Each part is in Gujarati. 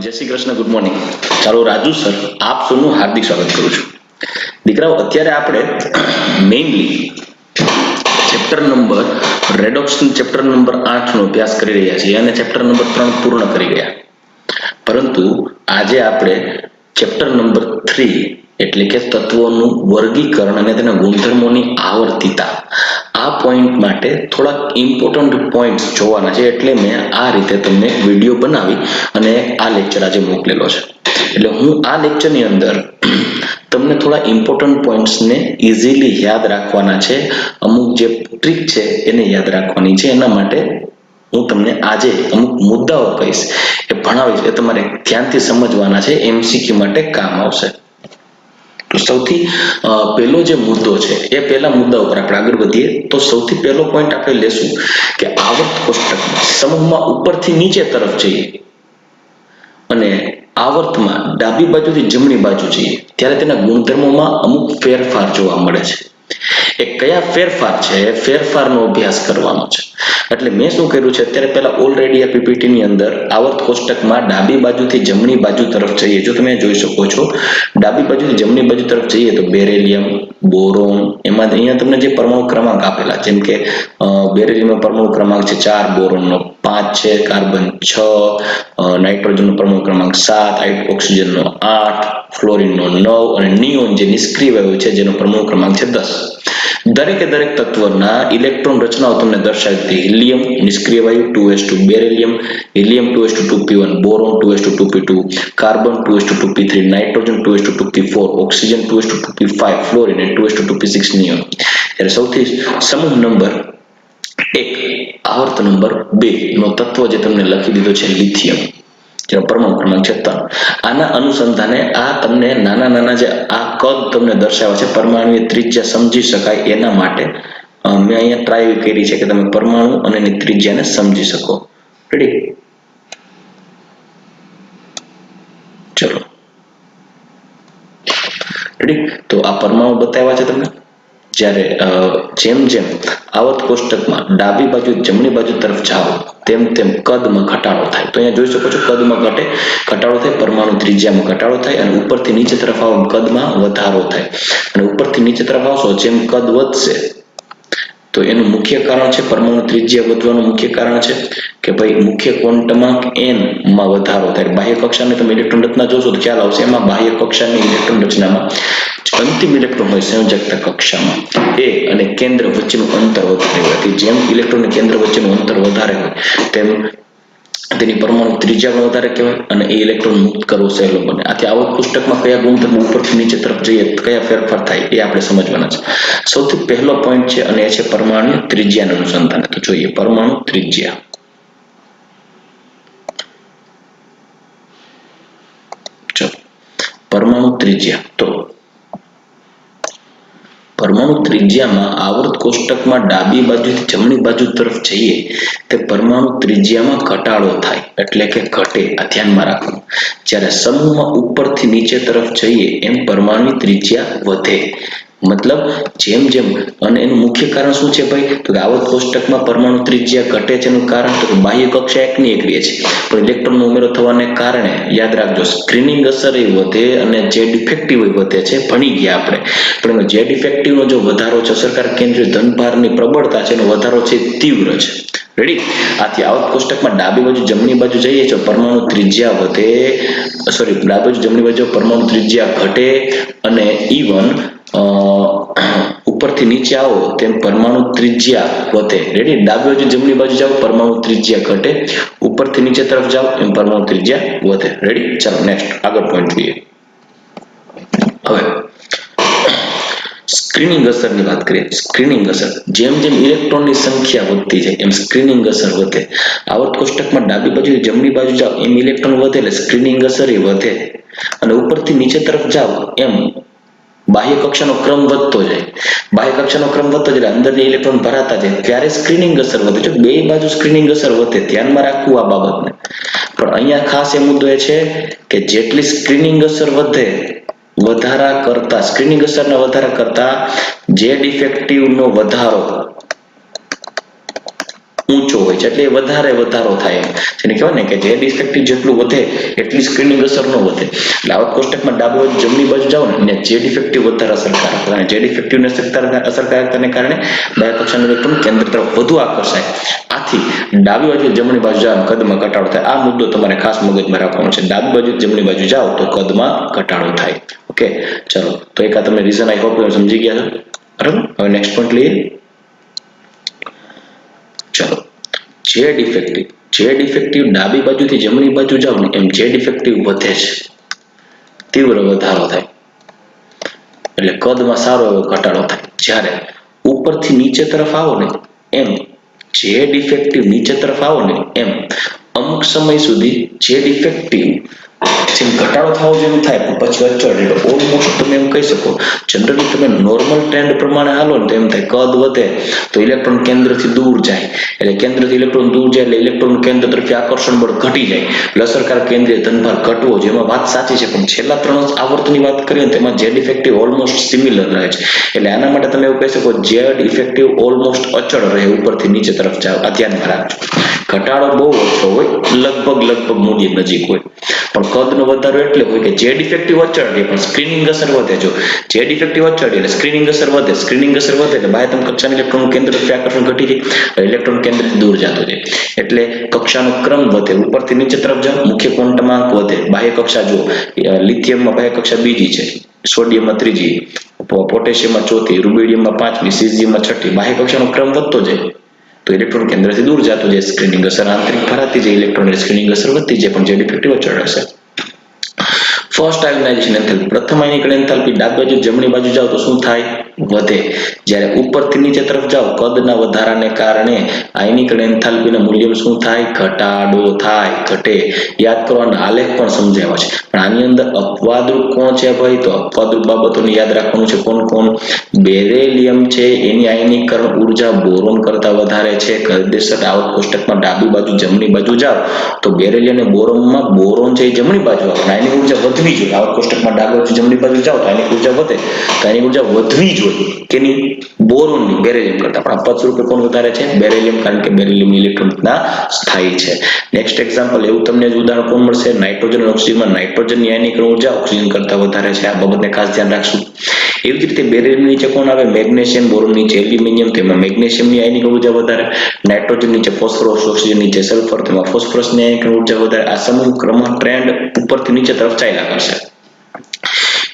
जय श्री कृष्ण, गुड मॉर्निंग। ચાલો રાજુ સર, આપ સૌનું હાર્દિક સ્વાગત કરું છું। દીકરાઓ, અત્યારે આપણે mainly chapter number reduction chapter number 8 નો અભ્યાસ કરી રહ્યા છીએ અને ચેપ્ટર નંબર 3 પૂર્ણ કરી ગયા। પરંતુ આજે આપણે ચેપ્ટર નંબર 3 એટલે કે તત્વોનું વર્ગીકરણ અને તેના ગુણધર્મોની આવર્તિતા, આ પોઈન્ટ માટે થોડા ઇમ્પોર્ટન્ટ પોઈન્ટ્સ જોવાના છે, એટલે મેં આ રીતે તમને વિડીયો બનાવી અને આ લેક્ચર આજે મોકલેલો છે। એટલે હું આ લેક્ચરની અંદર તમને થોડા ઇમ્પોર્ટન્ટ પોઈન્ટ્સને ઇઝીલી યાદ રાખવાના છે, અમુક જે ટ્રીક છે એને યાદ રાખવાની છે। એના માટે હું તમને આજે અમુક મુદ્દાઓ કહીશ, એ ભણાવીશ, એ તમારે ધ્યાનથી સમજવાના છે, એમસીક્યુ માટે કામ આવશે। તો સૌથી પહેલો જે મુદ્દો છે, એ પહેલા મુદ્દા ઉપર આપણે આગળ વધીએ તો સૌથી પહેલો પોઈન્ટ આપણે લેશું કે આવર્ત કોષ્ટકમાં સમૂહમાં ઉપરથી નીચે તરફ જઈએ અને આવર્તમાં ડાબી બાજુથી જમણી બાજુ જઈએ ત્યારે તેના ગુણધર્મોમાં અમુક ફેરફાર જોવા મળે છે। એ કયા ફેરફાર છે, એ ફેરફારનો અભ્યાસ કરવાનો છે। એટલે મેં શું કર્યું છે, અત્યારે પહેલા ઓલરેડી આ પીપીટી ની અંદર આવર્ત કોષ્ટકમાં ડાબી બાજુથી જમણી બાજુ તરફ જઈએ, જો તમે જોઈ શકો છો ડાબી બાજુથી જમણી બાજુ તરફ જઈએ તો બેરેલિયમ, બોરોન, એમાં અહીંયા તમને જે પરમાણુ ક્રમાંક આપેલા, જેમ કે બેરેલિયમનો પરમાણુ ક્રમાંક છે 4, બોરોનનો 5 છે, કાર્બન 6, નાઇટ્રોજનનો પરમાણુ ક્રમાંક 7, ઓક્સિજનનો 8, ફ્લોરિનનો 9 અને નિયોન જે નિષ્ક્રિય વાયુ છે જેનો પરમાણુ ક્રમાંક છે 10। દરેકે દરેક તત્વના ઇલેક્ટ્રોન રચનાઓ તમને દર્શાવી હતી। હિલિયમ નિષ્ક્રિય વાયુ 2s2 beryllium, helium 2s2 boron 2s2 carbon 2s2 nitrogen 2s2 oxygen 2s2 fluorine 2s2 neon. ત્યારે સૌથી સમૂહ નંબર 1 આવર્ત નંબર 2 નો તત્વ જે તમને લખી દીધો છે લિથિયમ, જેનો પરમાણુ ક્રમાંક છે 3। આના અનુસંધાને આ તમને નાના નાના જે આ કદ તમને દર્શાવે છે, પરમાણુની ત્રિજ્યા સમજી શકાય એના માટે મેં અહીંયા ટ્રાય કરી છે કે તમે પરમાણુ અને એની ત્રિજ્યાને સમજી શકો। રેડી? ચલો રેડી, તો આ પરમાણુ બતાવ્યા છે તમને। જ્યારે જેમ જેમ આવર્ત કોષ્ટકમાં ડાબી બાજુ જમણી બાજુ તરફ જાઓ તેમ તેમ કદમાં ઘટાડો થાય। તો અહીંયા જોઈ શકો છો કદમાં ઘટાડો થાય, પરમાણુ ત્રિજ્યામાં ઘટાડો થાય અને ઉપરથી નીચે તરફ આવો કદમાં વધારો થાય। અને ઉપરથી નીચે તરફ આવશો જેમ કદ વધશે તો એનું મુખ્ય કારણ છે, પરમાણુ ત્રિજ્યા વધવાનું મુખ્ય કારણ છે કે ભાઈ મુખ્ય ક્વોન્ટમાંક n માં વધારો થાય। બાહ્ય કક્ષાની તમે ઇલેક્ટ્રોન રચના જોશો તો ખ્યાલ આવશે, એમાં બાહ્ય કક્ષાની ઇલેક્ટ્રોન રચનામાં અંતિમ ઇલેક્ટ્રોન હોય સંયોજકતા કક્ષામાં એ અને કેન્દ્ર વચ્ચેનું અંતર વધારે હોય। જેમ ઇલેક્ટ્રોન અને કેન્દ્ર વચ્ચેનું અંતર વધારે હોય તેમ તેની પરમાણુ ત્રિજ્યા પણ વધારે કહેવાય અને એ ઇલેક્ટ્રોન મુક્ત કરવો સહેલો બને। આથી આવર્ત કોષ્ટકમાં કયા ગુણધર્મો ઉપરથી નીચે તરફ જઈએ કયા ફેરફાર થાય એ આપણે સમજવાના છે। સૌથી પહેલો પોઈન્ટ છે અને એ છે પરમાણુ ત્રિજ્યાનું અનુસંધાન। તો જોઈએ પરમાણુ ત્રિજ્યા। ચલો, પરમાણુ ત્રિજ્યા, તો પરમાણુ ત્રિજ્યામાં આવર્ત કોષ્ટકમાં ડાબી બાજુથી જમણી બાજુ તરફ જઈએ તે પરમાણુ ત્રિજ્યામાં ઘટાડો થાય એટલે કે ઘટે, આ ધ્યાનમાં રાખવું। જ્યારે સમૂહમાં ઉપરથી નીચે તરફ જઈએ એમ પરમાણુ ત્રિજ્યા વધે। મતલબ જેમ જેમ, અને એનું મુખ્ય કારણ શું છે ભાઈ, તો આવર્ત કોષ્ટકમાં પરમાણુ ત્રિજ્યા ઘટે છે એનું કારણ તો બાહ્ય કક્ષા એકની એક રહે છે, પણ ઇલેક્ટ્રોનનો ઉમેરો થવાને કારણે યાદ રાખજો સ્ક્રીનિંગ અસર એ વધે અને જે ડિફેક્ટિવ વધે છે, ભણી ગયા આપણે। પણ જે ડિફેક્ટિવનો જો વધારો છે, અસરકારક કેન્દ્રીય ધનભારની પ્રબળતા છે એનો વધારો છે તીવ્ર છે। રેડી? આથી આવર્ત કોષ્ટકમાં ડાબી બાજુ જમણી બાજુ જઈએ તો પરમાણુ ત્રિજ્યા વધે, ડાબી બાજુ જમણી બાજુ પરમાણુ ત્રિજ્યા ઘટે અને ઇવન ઉપરથી નીચે આવો તેમ પરમાણુ ત્રિજ્યા વધે। રેડી? ડાબી બાજુ જમણી બાજુ જાઓ પરમાણુ ત્રિજ્યા ઘટે, ઉપરથી નીચે તરફ જાઓ એમ પરમાણુ ત્રિજ્યા વધે। રેડી? ચાલો નેક્સ્ટ આગળ પોઈન્ટ જોઈએ। હવે સ્ક્રીનિંગ અસરની વાત કરીએ। સ્ક્રીનિંગ અસર, જેમ જેમ ઇલેક્ટ્રોનની સંખ્યા વધતી જાય એમ સ્ક્રીનિંગ અસર વધે। આવર્ત કોષ્ટકમાં ડાબી બાજુ જમણી બાજુ જાઓ એમ ઇલેક્ટ્રોન વધે એટલે સ્ક્રીનિંગ અસર એ વધે અને ઉપરથી નીચે તરફ જાઓ એમ બાહ્ય કક્ષાનો ક્રમ વધતો જાય। બાહ્ય કક્ષાનો ક્રમ વધતો જાય અંદરની ઇલેક્ટ્રોન ભરાતા જાય ત્યારે સ્ક્રીનિંગ અસર વધે। જો બે બાજુ સ્ક્રીનિંગ અસર વધે, ધ્યાનમાં રાખવું આ બાબતને। પણ અહીંયા ખાસ એ મુદ્દો એ છે કે જેટલી સ્ક્રીનિંગ અસર વધે વધારા કરતા, સ્ક્રીનિંગ અસરના વધારા કરતા જે ડિફેક્ટિવનો વધારો ઊંચો હોય છે એટલે એ વધારો થાય જેને કહેવાય ને કે Z ઇફેક્ટિવ જેટલું વધે એટલી સ્ક્રીનિંગ અસર ન વધે. એટલે આવક કોષ્ટકમાં ડાબી બાજુ જમણી બાજુ જાઓ ને Z ઇફેક્ટિવ વધારે અસરકારક અને Z ઇફેક્ટિવને અસરકારકતાને કારણે બાહ્ય કક્ષાનું ઇલેક્ટ્રોન કેન્દ્ર તરફ વધુ આકર્ષાય. આથી ડાબી બાજુ જમણી બાજુ જાઓ કદમાં ઘટાડો થાય. આ મુદ્દો તમારે ખાસ મગજમાં રાખવાનો છે. ડાબી બાજુ જમણી બાજુ જાઓ તો કદમાં ઘટાડો થાય. ઓકે, ચલો તો એક આ તમે રીઝન આઈ હોપ સમજી ગયા છો. બરાબર, હવે નેક્સ્ટ પોઈન્ટ લઈએ. ચલો, Z ઇફેક્ટિવ ડાબી બાજુથી જમણી બાજુ જાઓ ને એમ Z ઇફેક્ટિવ વધે છે, તીવ્ર વધારો થાય એટલે કદમાં સારો એવો ઘટાડો થાય. જ્યારે ઉપરથી નીચે તરફ આવો ને એમ Z ઇફેક્ટિવ નીચે તરફ આવો ને એમ અમુક સમય સુધી Z ઇફેક્ટિવ જેમ ઘટાડો થવો જેમ થાય પછી અચળ રહે. ઓલમોસ્ટ તમે એમ કહી શકો જનરલી તમે નોર્મલ ટ્રેન્ડ પ્રમાણે હાલો ને તો એમ થાય કદ વધે તો ઇલેક્ટ્રોન કેન્દ્રથી દૂર જાય એટલે કેન્દ્રથી ઇલેક્ટ્રોન દૂર જાય એટલે ઇલેક્ટ્રોન કેન્દ્ર તરફથી આકર્ષણ બળ ઘટી જાય એટલે અસરકારક કેન્દ્રીય ધનભાર ઘટવો જેમાં વાત સાચી છે પણ છેલ્લા 3 આવર્તની વાત કરીએ ને તેમાં Z ઇફેક્ટિવ ઓલમોસ્ટ સિમિલર રહે છે. એટલે આના માટે તમે એવું કહી શકો Z ઇફેક્ટિવ ઓલમોસ્ટ અચળ રહે ઉપરથી નીચે તરફ જાવ. આ ધ્યાનમાં રાખજો. ઘટાડો બહુ ઓછો હોય, લગભગ મૂલ્ય નજીક હોય પણ કદનો વધારો એટલે હોય કે Z ઇફેક્ટિવ અચળ રહે પણ સ્ક્રીનિંગ અસર વધે. જો Z ઇફેક્ટિવ અચળ એટલે સ્ક્રીનિંગ અસર વધે એટલે બાહ્યતમ કક્ષાના ઇલેક્ટ્રોન કેન્દ્ર તરફ આકર્ષણ ઘટી જાય, ઇલેક્ટ્રોન કેન્દ્રથી દૂર જતો જાય એટલે કક્ષાનો ક્રમ વધે. ઉપરથી નીચે તરફ જાવ મુખ્ય ક્વોન્ટમાંક વધે. બાહ્ય કક્ષા જો લિથિયમમાં બાહ્ય કક્ષા બીજી છે, સોડિયમમાં ત્રીજી, પોટેશિયમમાં ચોથી, રૂબિડિયમમાં પાંચમી, સીઝિયમમાં છઠ્ઠી. બાહ્ય કક્ષાનો ક્રમ વધતો જાય તો ઇલેક્ટ્રોન કેન્દ્રથી દૂર જતો જાય, સ્ક્રીનિંગ અસર આંતરિક ભરાતી જાય, ઇલેક્ટ્રોન સ્ક્રીનિંગ અસર વધતી જાય પણ Z ઇફેક્ટિવ અચળ રહેશે. ફર્સ્ટ આયોનાઇઝેશન એન્થાલ્પી, પ્રથમ આયનીકરણ એન્થાલ્પી ડાબી બાજુ જમણી બાજુ જાઓ તો શું થાય? વધે. જ્યારે ઉપરથી નીચે તરફ જાઓ કદના વધારાને કારણે આયનીકરણ એન્થાલ્પીના મૂલ્યમાં શું થાય? ઘટાડો થાય, ઘટે. યાદ કરવાના આલેખ પણ સમજાવ્યા છે પણ આની અંદર અપવાદરૂપ કોણ છે ભાઈ? તો અપવાદરૂપ બાબતોને યાદ રાખવાનું છે. કોણ? બેરેલિયમ છે એની આયનીકરણ ઉર્જા બોરોન કરતા વધારે છે. કાયદેસર આવક કોષ્ટકમાં ડાબી બાજુ જમણી બાજુ જાઓ તો બેરેલિયમ અને બોરોનમાં બોરોન છે એ જમણી બાજુ આવે આની ઉર્જા વધવી જોઈએ. આવક કોષ્ટકમાં ડાબી બાજુ જમણી બાજુ જાઓ તો આની ઉર્જા વધે તો આની ઉર્જા વધવી જોઈએ. કેની? બોરોનની, બેરેલિયમ કરતા. પણ અપવાદ સ્વરૂપે કોણ વધારે છે? બેરેલિયમ, કારણ કે બેરેલિયમ ઇલેક્ટ્રોન સ્થાયી છે. નેક્સ્ટ એક્ઝામ્પલ એવું તમને ઉદાહરણ કોણ મળશે? નાઇટ્રોજન અને ઓક્સિજનમાં નાઇટ્રોજનની આયનીકરણ ઉર્જા ઓક્સિજન કરતા વધારે છે. આ બાબતને ખાસ ધ્યાન રાખશું. એવી જ રીતે બેરેલિયમ નીચે કોણ આવે? મેગ્નેશિયમ, બોરોન નીચે એલ્યુમિનિયમ, તેમાં મેગ્નેશિયમની આયનીકરણ ઉર્જા વધારે. નાઇટ્રોજન નીચે ફોસ્ફરસ, ઓક્સિજન નીચે સલ્ફર, તેમાં ફોસ્ફરસની આયનીકરણ ઉર્જા વધારે. આ સમૂહ ક્રમ ટ્રેન્ડ ઉપરથી નીચે તરફ ચાલ્યા કરશે.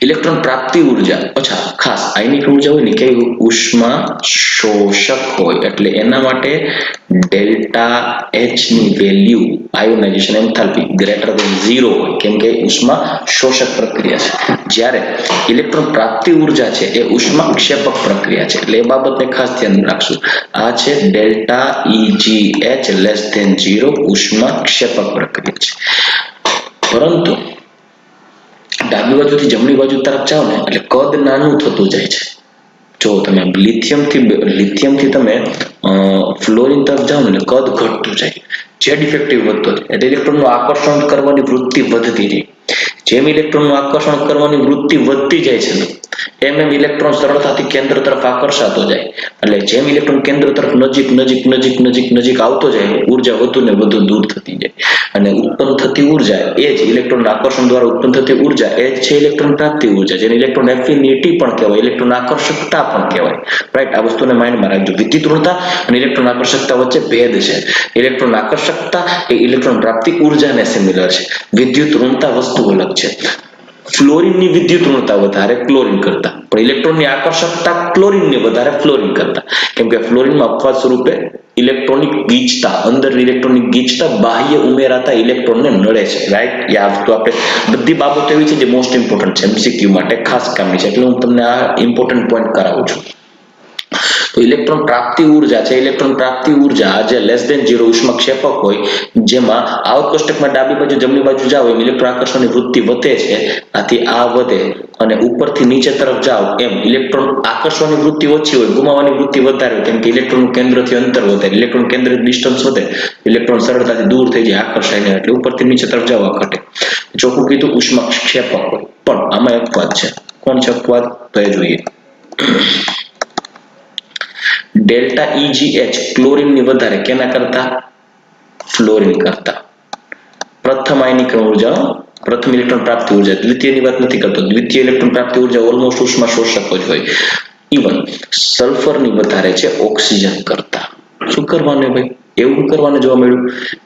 ઇલેક્ટ્રોન પ્રાપ્તિ ઉર્જા, અચ્છા ખાસ આયનીકરણ ઉર્જા હોય ને કેવી? ઉષ્મા શોષક હોય એટલે એના માટે ડેલ્ટા H ની value ionization enthalpy greater than 0 હોય કેમ કે ઉષ્મા શોષક પ્રક્રિયા છે. જ્યારે ઇલેક્ટ્રોન પ્રાપ્તિ ઉર્જા છે એ ઉષ્મા ક્ષેપક પ્રક્રિયા છે એટલે એ બાબતને ખાસ ધ્યાન રાખશું. આ છે ડેલ્ટા EGH લેસ ધેન 0 ઉષ્મા ક્ષેપક પ્રક્રિયા છે. પરંતુ ડાબી બાજુથી જમણી બાજુ તરફ જાઓ ને એટલે કદ નાનું થતું જાય છે. જો તમે લિથિયમથી તમે ફ્લોરિન તરફ જાઓ ને કદ ઘટતું જાય, Z ઇફેક્ટિવ વધતો જાય એટલે ઇલેક્ટ્રોનનું આકર્ષણ કરવાની વૃત્તિ વધતી જાય. જેમ ઇલેક્ટ્રોનનું આકર્ષણ કરવાની વૃત્તિ વધતી જાય છે ને એમ ઇલેક્ટ્રોન સરળતાથી કેન્દ્ર તરફ આકર્ષાતો જાય એટલે જેમ ઇલેક્ટ્રોન કેન્દ્ર તરફ નજીક આવતો જાય ઉર્જા વધુ ને વધુ દૂર થતી જાય અને ઉત્પન્ન થતી ઉર્જા એ જ ઇલેક્ટ્રોન આકર્ષણ દ્વારા ઉત્પન્ન થતી ઉર્જા એ જ છે ઇલેક્ટ્રોન પ્રાપ્તિ ઉર્જા, જેને ઇલેક્ટ્રોન એફિનિટી પણ કહેવાય, ઇલેક્ટ્રોન આકર્ષકતા પણ કહેવાય. રાઈટ, આ વસ્તુને માઇન્ડમાં રાખજો. વિદ્યુતઋણતા અને ઇલેક્ટ્રોન આકર્ષકતા વચ્ચે ભેદ છે. ઇલેક્ટ્રોન આકર્ષકતા એ ઇલેક્ટ્રોન પ્રાપ્તિ ઉર્જાને સિમિલર છે. વિદ્યુતઋણતા વસ્તુ અલગ છે. ફ્લોરિનની વિદ્યુતઋણતા વધારે ક્લોરીન કરતા પણ ઇલેક્ટ્રોનની આકર્ષકતા ક્લોરીનની વધારે ફ્લોરિન કરતા કેમ કે ફ્લોરિનમાં અપવાદ સ્વરૂપે ઇલેક્ટ્રોનિક ગીચતા, અંદર ઇલેક્ટ્રોનિક ગીચતા બાહ્ય ઉમેરાતા ઇલેક્ટ્રોનને નડે છે. રાઈટ, યાદ તો આપણે બધી બાબતો એવી છે જે મોસ્ટ ઇમ્પોર્ટન્ટ છે, MCQ માટે ખાસ કામની છે એટલે હું તમને આ ઇમ્પોર્ટન્ટ પોઈન્ટ કરાવું છું. તો ઇલેક્ટ્રોન પ્રાપ્તિ ઉર્જા છે, ઇલેક્ટ્રોન પ્રાપ્તિ ઉર્જા જે લેસ ધેન 0 ઉષ્મા ક્ષેપક હોય જેમાં આવક કોષ્ટકમાં ડાબી બાજુ જમણી બાજુ જાઓ એમ ઇલેક્ટ્રોન આકર્ષણની વૃત્તિ વધે છે. આથી આ વધે અને ઉપરથી નીચે તરફ જાઓ એમ ઇલેક્ટ્રોન આકર્ષણની વૃત્તિ ઓછી હોય, ગુમાવવાની વૃત્તિ વધારે હોય કેમ કે ઇલેક્ટ્રોનનું કેન્દ્રથી અંતર વધે, ઇલેક્ટ્રોન કેન્દ્ર ડિસ્ટન્સ વધે, ઇલેક્ટ્રોન સરળતાથી દૂર થઈ જાય આકર્ષાય નહીં એટલે ઉપરથી નીચે તરફ જવા ઘટે. ચોખ્ખું કીધું ઉષ્મા ક્ષેપક હોય પણ આમાં અપવાદ છે. કોણ છે અપવાદ? તો એ જોઈએ. ડેલ્ટા EgH ક્લોરીનની વધારે કેના કરતા? ફ્લોરીન કરતા. પ્રથમ આયનીકરણ ઉર્જા, પ્રથમ ઇલેક્ટ્રોન પ્રાપ્તિ ઉર્જા, દ્વિતીયની વાત નથી કરતો. દ્વિતીય ઇલેક્ટ્રોન પ્રાપ્તિ ઉર્જા ઓલમોસ્ટ ઉષ્મા શોષક જ હોય. ઇવન સલ્ફરની વધારે છે ઓક્સિજન કરતા. શું કરવાનું ભાઈ? એવું કરવાનું જોવા મળ્યું.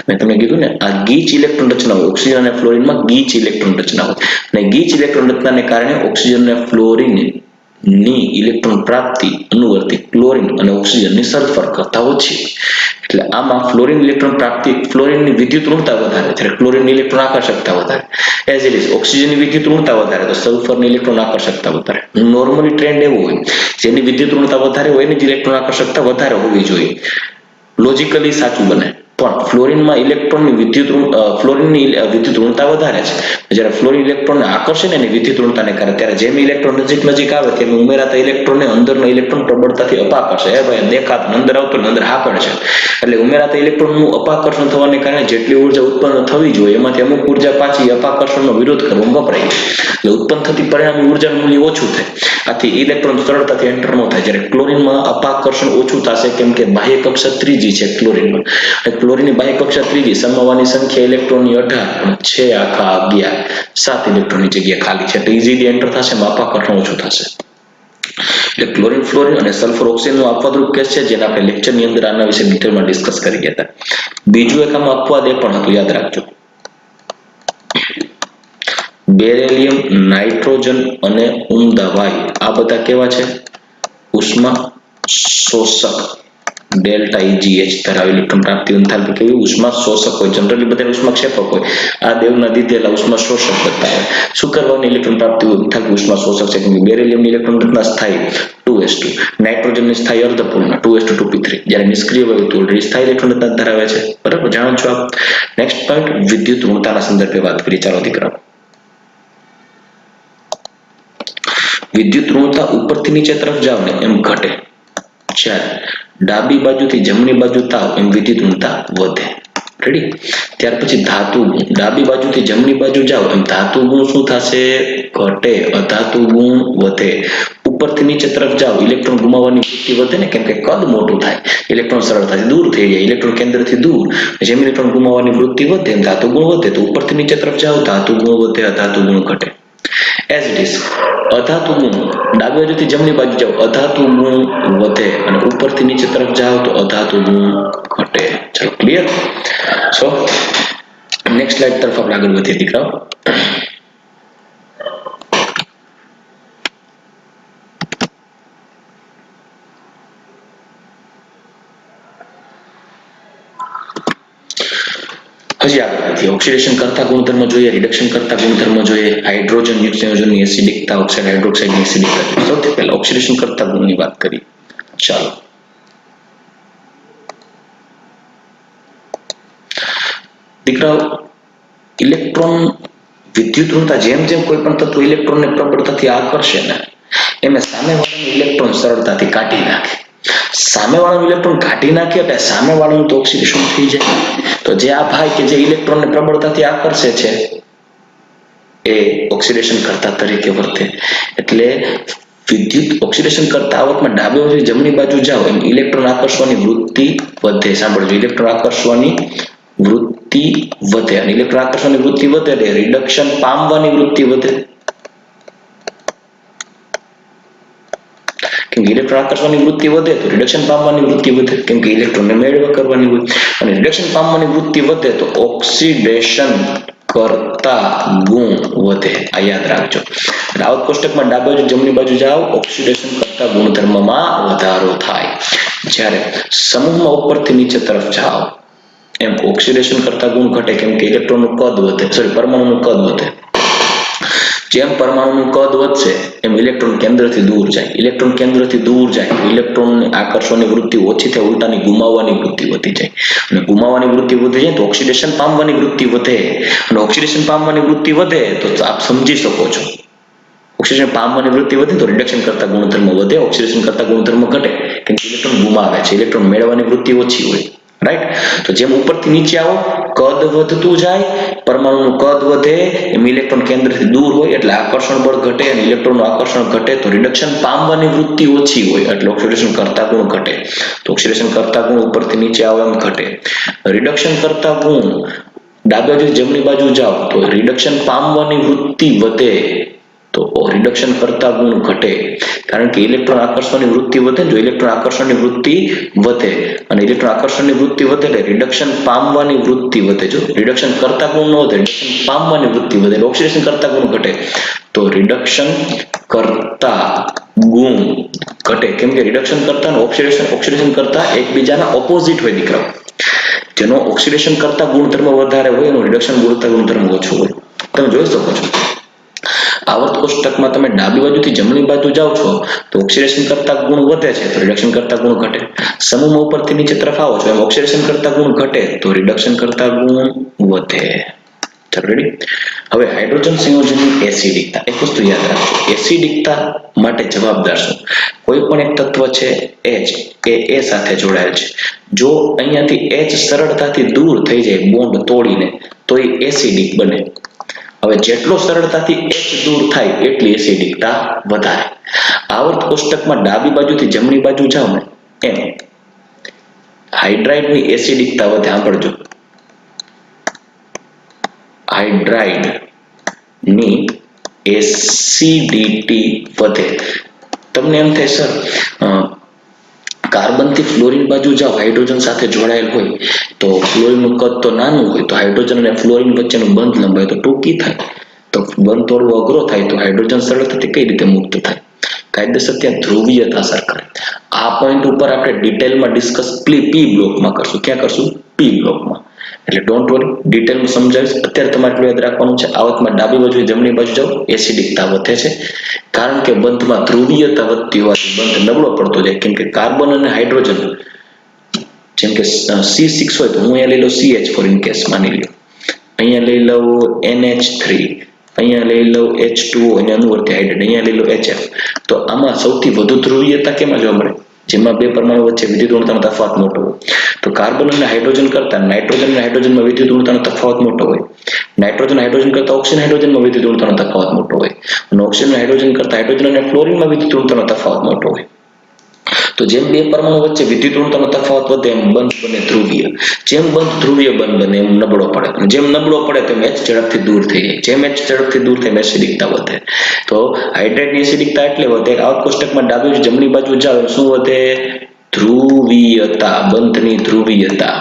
મેં તમને કીધું ને, આ ગીચ ઇલેક્ટ્રોન રચના હોય. ઓક્સિજન અને ફ્લોરીનમાં ગીચ ઇલેક્ટ્રોન રચના હોય. અને ગીચ ઇલેક્ટ્રોન રચનાને કારણે ઓક્સિજન અને ફ્લોરીન ની ઇલેક્ટ્રોન પ્રાપ્તિ અનુવર્તી ક્લોરીન અને ઓક્સિજનની સલ્ફર કરતા ઓછી. એટલે આમાં ફ્લોરીન ઇલેક્ટ્રોન પ્રાપ્તિ, ફ્લોરીનની વિદ્યુત ઋણતા વધારે જ્યારે ક્લોરીનની ઇલેક્ટ્રોન આકર્ષકતા વધારે. એઝ ઇટ ઇઝ ઓક્સિજનની વિદ્યુત ઋણતા વધારે તો સલ્ફરની ઇલેક્ટ્રોન આકર્ષકતા વધારે. નોર્મલી ટ્રેન્ડ એવો હોય, જેની વિદ્યુત ઋણતા વધારે હોય એની જ ઇલેક્ટ્રોન આકર્ષકતા વધારે હોવી જોઈએ. લોજિકલી સાચું બને. પણ ફ્લોરીનમાં ઇલેક્ટ્રોનની ફ્લોરીનની વિદ્યુત ઋણતા વધારે છે. જ્યારે ફ્લોરીન ઇલેક્ટ્રોનને આકર્ષે ને એની વિદ્યુત ઋણતાને કારણે, ત્યારે જેમ ઇલેક્ટ્રોન નજીક આવે તેમ ઉમેરાતા ઇલેક્ટ્રોનને અંદરનો ઇલેક્ટ્રોન પ્રબળતાથી અપાકર્ષે. ભાઈ દેખાતું અંદર આવતો ને અંદર હાકળ છે. એટલે ઉમેરાતા ઇલેક્ટ્રોનનું અપાકર્ષણ થવાને કારણે જેટલી ઉર્જા ઉત્પન્ન થવી જોઈએ એમાંથી અમુક ઉર્જા પાછી અપાકર્ષણનો વિરોધ કરવામાં વપરાય. એટલે ઉત્પન્ન થતી પરિણામી ઉર્જાનું મૂલ્ય ઓછું થાય. આથી ઇલેક્ટ્રોન સરળતાથી એન્ટર ન થાય. જ્યારે ક્લોરીનમાં અપાકર્ષણ ઓછું થશે કેમ કે બાહ્ય કક્ષા ત્રીજી છે ક્લોરીનમાં. ક્લોરીનની બાહ્ય કક્ષા ત્રીજી, સમવાની સંખ્યા ઇલેક્ટ્રોનની 18 પણ 6 આખા 11, 7 ઇલેક્ટ્રોનની જગ્યા ખાલી છે. એટલે ઇઝીલી એન્ટર થશે, અપાકર્ષણ ઓછું થશે. એટલે ક્લોરીન, ફ્લોરીન અને સલ્ફર ઓક્સિજનનો અપવાદરૂપ કેસ છે, જેને આપણે લેક્ચરની અંદર આના વિશે ડિટેલમાં ડિસ્કસ કરી ગયા હતા. બીજું એક આમાં અપવાદ એ પણ હતું, યાદ રાખજો. બેરેલિયમ, નાઇટ્રોજન અને ઉમદા વાયુ આ બધા કેવા છે? ઉષ્મા શોષક. ડેલ્ટા EgH ધરાવે ઇલેક્ટ્રોન પ્રાપ્તિ એન્થાલ્પી કેવી? ઉષ્મા શોષક હોય. જનરલી બધા ઉષ્મા ક્ષેપક હોય. આ દેવના દીધેલા ઉષ્મા શોષક બતાવે. શું કરવાની ઇલેક્ટ્રોન પ્રાપ્તિ એન્થાલ્પી ઉષ્મા શોષક છે? કેમ કે બેરેલિયમની ઇલેક્ટ્રોન રચના સ્થાયી 2s2, નાઇટ્રોજનની સ્થાયી અર્ધપૂર્ણ 2s2p3, જ્યારે નિષ્ક્રિય હોય તો સ્થાયી ઇલેક્ટ્રોન રચના ધરાવે છે. બરાબર, જાણો છો આપ. નેક્સ્ટ પોઈન્ટ, વિદ્યુત ઋણતાના સંદર્ભે વાત કરી. ચાલો દીકરાઓ, વિદ્યુત ઋણતા ઉપરથી નીચે તરફ જાવ ને એમ ઘટે. જ્યારે ડાબી બાજુથી જમણી બાજુ તાવ એમ વિદ્યુત ઋણતા વધે. રેડી? ત્યાર પછી ધાતુ ગુણ. ડાબી બાજુથી જમણી બાજુ જાવ એમ ધાતુ ગુણ શું થશે? ઘટે. અધાતુ ગુણ વધે. ઉપરથી નીચે તરફ જાવ, ઇલેક્ટ્રોન ગુમાવવાની વૃત્તિ વધે ને, કેમ કે કદ મોટું થાય, ઇલેક્ટ્રોન સરળતાથી દૂર થઈ જાય, ઇલેક્ટ્રોન કેન્દ્રથી દૂર. જેમ ઇલેક્ટ્રોન ગુમાવવાની વૃત્તિ વધે એમ ધાતુ ગુણ વધે. તો ઉપરથી નીચે તરફ જાવ, ધાતુ ગુણ વધે, અધાતુ ગુણ ઘટે. એઝ ઇટ ઇઝ અધાતુ ગુણ, ડાબી બાજુથી જમણી બાજુ જાઓ, અધાતુ ગુણ વધે અને ઉપરથી નીચે તરફ જાઓ તો અધાતુ ગુણ ઘટે. ચલો, ક્લિયર? સો નેક્સ્ટ સ્લાઇડ તરફ આપણે આગળ વધીએ દીકરાઓ. હજી આગળ વધીએ. ઓક્સિડેશન કરતા ગુણધર્મ જોઈએ, રિડક્શન કરતા ગુણધર્મ જોઈએ, હાઇડ્રોજન યુક્ત સંયોજનની એસિડિકતા, ઓક્સાઇડ હાઇડ્રોક્સાઇડની એસિડિકતા. સૌથી પહેલા ઓક્સિડેશન કરતા ગુણની વાત કરીએ. ચાલો, દીકરાઓ, ઇલેક્ટ્રોન વિદ્યુત ઋણતા જેમ જેમ કોઈ પણ તત્વ ઇલેક્ટ્રોનને પ્રબળતાથી આકર્ષે ને એમ સામેવાળાનું ઇલેક્ટ્રોન સરળતાથી કાઢી નાખે. સામેવાળાનું ઇલેક્ટ્રોન કાઢી નાખે એટલે સામેવાળાનું તો ઓક્સિડેશન થઈ જાય. તો જે આ ભાઈ કે જે ઇલેક્ટ્રોનને પ્રબળતાથી આકર્ષે છે એ ઓક્સિડેશન કરતા તરીકે વર્તે. એટલે વિદ્યુત ઓક્સિડેશન કરતા આવકમાં ડાબી બાજુ જમણી બાજુ જાઓ એમ ઇલેક્ટ્રોન આકર્ષવાની વૃત્તિ વધે. સાંભળજો, ઇલેક્ટ્રોન આકર્ષવાની વૃત્તિ વધે. અને ઇલેક્ટ્રોન આકર્ષવાની વૃત્તિ વધે એટલે રિડક્શન પામવાની વૃત્તિ વધે. કેમ કે ઇલેક્ટ્રોન આકર્ષવાની વૃત્તિ વધે તો રિડક્શન પામવાની વૃત્તિ વધે, કેમ કે ઇલેક્ટ્રોનને મેળવવા કરવાની હોય. અને રિડક્શન પામવાની વૃત્તિ વધે તો ઓક્સિડેશન કરતા ગુણ વધે. આ યાદ રાખજો. આવક કોષ્ટકમાં ડાબી બાજુ જમણી બાજુ જાઓ, ઓક્સિડેશન કરતા ગુણધર્મમાં વધારો થાય. જ્યારે સમૂહમાં ઉપરથી નીચે તરફ જાઓ એમ ઓક્સિડેશન કરતા ગુણ ઘટે, કેમ કે ઇલેક્ટ્રોનનું કદ વધે, પરમાણુનું કદ વધે. જેમ પરમાણુનું કદ વધશે એમ ઇલેક્ટ્રોન કેન્દ્રથી દૂર જાય. ઇલેક્ટ્રોન કેન્દ્રથી દૂર જાય ઇલેક્ટ્રોનને આકર્ષવાની વૃત્તિ ઓછી થાય, ઉલટાની ગુમાવવાની વૃત્તિ વધી જાય. અને ગુમાવવાની વૃત્તિ વધી જાય તો ઓક્સિડેશન પામવાની વૃત્તિ વધે. અને ઓક્સિડેશન પામવાની વૃત્તિ વધે તો આપ સમજી શકો છો, ઓક્સિડેશન પામવાની વૃત્તિ વધે તો રિડક્શન કરતા ગુણધર્મ વધે, ઓક્સિડેશન કરતા ગુણધર્મ ઘટે, કેમ કે ઇલેક્ટ્રોન ગુમાવે છે, ઇલેક્ટ્રોન મેળવવાની વૃત્તિ ઓછી હોય. રાઈટ. તો જેમ ઉપરથી નીચે આવો કદ વધતું જાય, પરમાણુનું કદ વધે, એમ ઇલેક્ટ્રોન કેન્દ્રથી દૂર હોય એટલે આકર્ષણ બળ ઘટે અને ઇલેક્ટ્રોનનું આકર્ષણ ઘટે તો રિડક્શન પામવાની વૃત્તિ ઓછી હોય એટલે ઓક્સિડેશન કરતા ગુણ ઘટે. તો ઓક્સિડેશન કરતા ગુણ ઉપરથી નીચે આવે એમ ઘટે. રિડક્શન કરતા ગુણ ડાબી બાજુ જમણી બાજુ જાઓ તો રિડક્શન પામવાની વૃત્તિ વધે તો રિડક્શન કરતા ગુણ ઘટે, કારણ કે ઇલેક્ટ્રોન આકર્ષણની વૃત્તિ વધે. જો ઇલેક્ટ્રોન આકર્ષણની વૃત્તિ વધે અને ઇલેક્ટ્રોન આકર્ષણની વૃત્તિ વધે એટલે રિડક્શન પામવાની વૃત્તિ વધે. જો રિડક્શન કરતા ગુણ ન વધે, રિડક્શન પામવાની વૃત્તિ વધે, ઓક્સિડેશન કરતા ગુણ ઘટે તો રિડક્શન કરતા ગુણ ઘટે. કેમ કે રિડક્શન કરતા અને ઓક્સિડેશન કરતા એકબીજાના ઓપોઝિટ હોય દીકરાઓ. જેનો ઓક્સિડેશન કરતા ગુણધર્મ વધારે હોય એનું રિડક્શન કરતા ગુણધર્મ ઓછું હોય. તમે જોઈ શકો છો આવર્ત કોષ્ટકમાં તમે ડાબી બાજુથી જમણી બાજુ જાઓ છો તો ઓક્સિડેશન કરતા ગુણ વધે છે તો રિડક્શન કરતા ગુણ ઘટે. સમૂહમાં ઉપરથી નીચે તરફ આવો છો એમ ઓક્સિડેશન કરતા ગુણ ઘટે તો રિડક્શન કરતા ગુણ વધે. ચાલો રેડી. હવે હાઇડ્રોજન સંયોજનની એસિડિકતા, એક વસ્તુ યાદ રાખજો, એસિડિકતા માટે જવાબદાર શું? કોઈ પણ એક તત્વ છે H એ A સાથે જોડાયેલ છે, જો અહીંયાથી H સરળતાથી દૂર થઈ જાય બોન્ડ તોડીને તો એ એસિડિક બને. હવે જેટલો સરળતાથી H દૂર થાય એટલી એસિડિકતા વધારે. આવર્ત કોષ્ટકમાં ડાબી બાજુથી જમણી બાજુ જાઓ ને એમ હાઇડ્રાઇડની એસિડિકતા વધે. સાંભળજો, હાઇડ્રાઇડની એસિડિટી વધે. તમને એમ થાય સર કાર્બનથી ફ્લોરિન બાજુ જાઓ, હાઇડ્રોજન સાથે જોડાયેલ હોય તો ફ્લોરિનનું કદ તો નાનું હોય તો હાઇડ્રોજન અને ફ્લોરિન વચ્ચેનું બંધ લંબાઈ તો ટૂંકી થાય, તો બંધ તોડવો અઘરો થાય તો હાઇડ્રોજન સરળતાથી કઈ રીતે મુક્ત થાય? કાયદેસર ત્યાં ધ્રુવીયતા અસર કરે. આ પોઈન્ટ ઉપર આપણે ડિટેલમાં ડિસ્કસ પી બ્લોકમાં કરશું. ક્યાં કરશું? પી બ્લોકમાં. એટલે ડોન્ટ વરી, ડિટેલમાં સમજાવીશ. અત્યારે તમારે એટલું યાદ રાખવાનું છે આવકમાં ડાબી બાજુ જમણી બાજુ જાઓ એસિડિકતા વધે છે, કારણ કે બંધમાં ધ્રુવીયતા વધતી હોવાથી બંધ નબળો પડતો જાય. કેમ કે કાર્બન અને હાઇડ્રોજન જેમ કે C6 હોય તો હું અહીંયા લઈ લઉં CH4 ઇન કેસ માની લ્યો, અહીંયા લઈ લઉં NH3, અહીંયા લઈ લઉં H2O અને અનુવર્તી હાઇડ્રેટ, અહીંયા લઈ લઉં HF. તો આમાં સૌથી વધુ ધ્રુવીયતા કેમાં જોવા મળે? જેમાં બે પરમાણુ વચ્ચે વિદ્યુત ઋણતાનો તફાવત મોટો હોય. તો કાર્બન અને હાઇડ્રોજન કરતા નાઇટ્રોજન અને હાઇડ્રોજનમાં વિદ્યુત ઋણતાનો તફાવત મોટો હોય. નાઇટ્રોજન હાઇડ્રોજન કરતા ઓક્સિજન હાઇડ્રોજનમાં વિદ્યુત ઋણતાનો તફાવત મોટો હોય. અને ઓક્સિજન હાઇડ્રોજન કરતા હાઇડ્રોજન અને ફ્લોરિનમાં વિદ્યુત ઋણતાનો તફાવત મોટો હોય. તો જેમ બે પરમાણુ વચ્ચે વિદ્યુત ઋણતાનો તફાવત વધે એમ બંધ બને ધ્રુવીય. જેમ બંધ ધ્રુવીય બને એમ નબળો પડે, અને જેમ નબળો પડે તેમ H ઝડપથી દૂર થઈ જાય. જેમ H ઝડપથી દૂર થાય એસિડિકતા વધે. તો હાઇડ્રેટની એસિડિકતા એટલે વધે, આવર્ત કોષ્ટકમાં ડાબી જમણી બાજુ જાઓ શું વધે? ધ્રુવીયતા, બંધની ધ્રુવીયતા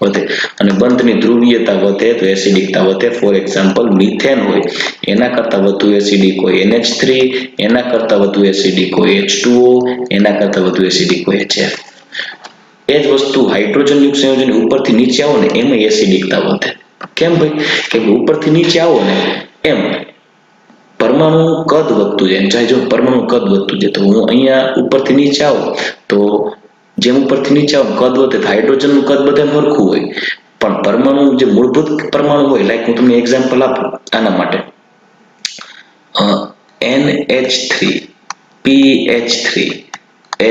વધે. અને બંધની ધ્રુવીયતા વધે તો એસિડિકતા વધે. ફોર એક્ઝામ્પલ મિથેન હોય એના કરતા વધુ એસિડિક હોય NH3, એના કરતા વધુ એસિડિક હોય H2O, એના કરતા વધુ એસિડિક હોય HF. એ જ વસ્તુ હાઇડ્રોજન યુક્ત સંયોજન ઉપરથી નીચે આવો ને એમાં એસિડિકતા વધે. કેમ ભાઈ? કે ઉપરથી નીચે આવો ને એમ પરમાણુનું કદ વધતું જાય. જો પરમાણુ કદ વધતું જાય તો હું અહીંયા ઉપરથી નીચે આવું તો જેમ ઉપરથી નીચે આવું કદ વધે તો હાઇડ્રોજનનું કદ બધા સરખું હોય, પણ પરમાણુ જે મૂળભૂત પરમાણુ હોય, લાઈક હું તમને એક્ઝામ્પલ આપું આના માટે, NH3, PH3,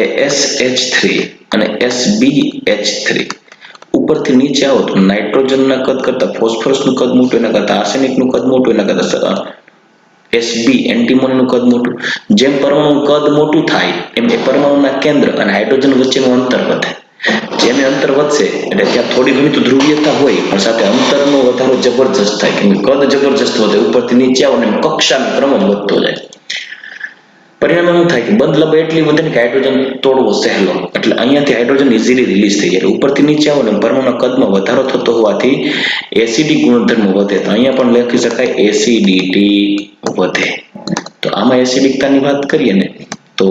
ASH3 અને SbH3 ઉપરથી નીચે આવો તો નાઇટ્રોજનના કદ કરતા ફોસ્ફરસનું કદ મોટું, એના કરતા આર્સેનિકનું કદ મોટું, એના કરતા Sb એન્ટીમોનીનું કદ મોટું. જેમ પરમાણુનું કદ મોટું થાય એમ એ પરમાણુના કેન્દ્ર અને હાઇડ્રોજન વચ્ચેનું અંતર વધે. જેમ અંતર વધશે એટલે ત્યાં થોડી ઘણી તો ધ્રુવીયતા હોય પણ સાથે અંતરનો વધારો જબરજસ્ત થાય. કેમ કે કદ જબરજસ્ત વધે, ઉપરથી નીચે આવો ને કક્ષાનો ક્રમ જ વધતો જાય. પરિણામ એવું થાય કે બંધ લંબાઈ એટલી વધે ને કે હાઇડ્રોજન તોડવો સહેલો, એટલે અહીંયાથી હાઇડ્રોજન ઇઝીલી રિલીઝ થઈ જાય. ઉપરથી નીચે આવો ને પરમાણુના કદમાં વધારો થતો હોવાથી એસિડિક ગુણધર્મ વધે. તો અહીંયા પણ લખી શકાય એસિડિટી વધે. તો આમાં એસિડિકતાની વાત કરીએ ને તો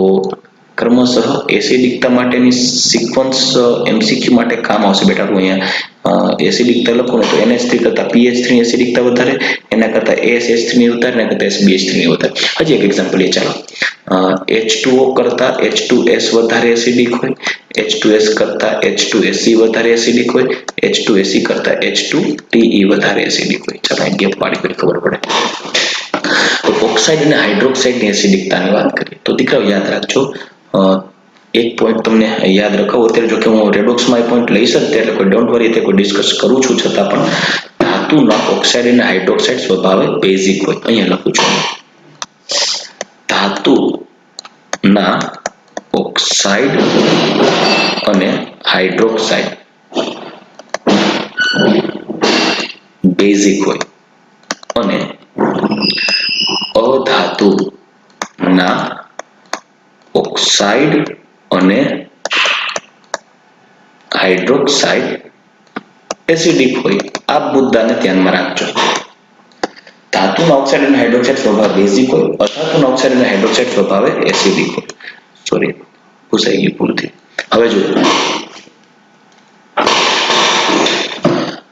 ક્રમશઃ એસિડિકતા માટેની સિક્વન્સ MCQ માટે કામ આવશે બેટા. હું અહીંયા એસિડિકતા લખું ને તો NH3 કરતા PH3 ની એસિડિકતા વધારે, એના કરતા ASH3 ની વધારે, એના કરતા SbH3 ની વધારે. હજી એક એક્ઝામ્પલ એ ચાલો, H2O કરતા H2S વધારે એસિડિક હોય, H2S કરતા H2Se વધારે એસિડિક હોય, H2Se કરતા H2Te વધારે એસિડિક હોય. ચાલો અહીં ગેપ પાડી કરી ખબર પડે. તો ઓક્સાઇડ અને હાઇડ્રોક્સાઇડની એસિડિકતાની વાત કરીએ તો દીકરાઓ યાદ રાખજો, एक पॉइंट तमने याद रखावो अत्यारे जो के हूँ रेडॉक्समां ए पॉइंट लई शकते એટલે કોઈ ડોન્ટ વરી તે કોઈ ડિસ્કસ કરું છું છતાં પણ ધાતુના ઓક્સાઇડ અને હાઇડ્રોક્સાઇડ સ્વભાવે બેઝિક હોય અહીંયા લખું છું ધાતુના ઓક્સાઇડ અને હાઇડ્રોક્સાઇડ બેઝિક હોય અને અધાતુના ઓક્સાઇડ અને હાઇડ્રોક્સાઇડ એસિડિક હોય આ મુદ્દાને ધ્યાનમાં રાખજો ધાતુના ઓક્સાઇડ અને હાઇડ્રોક્સાઇડ સ્વભાવે બેઝિક હોય અધાતુના ઓક્સાઇડ અને હાઇડ્રોક્સાઇડ સ્વભાવે એસિડિક હોય સોરી ભૂસાઈ ગઈ ભૂલથી હવે જો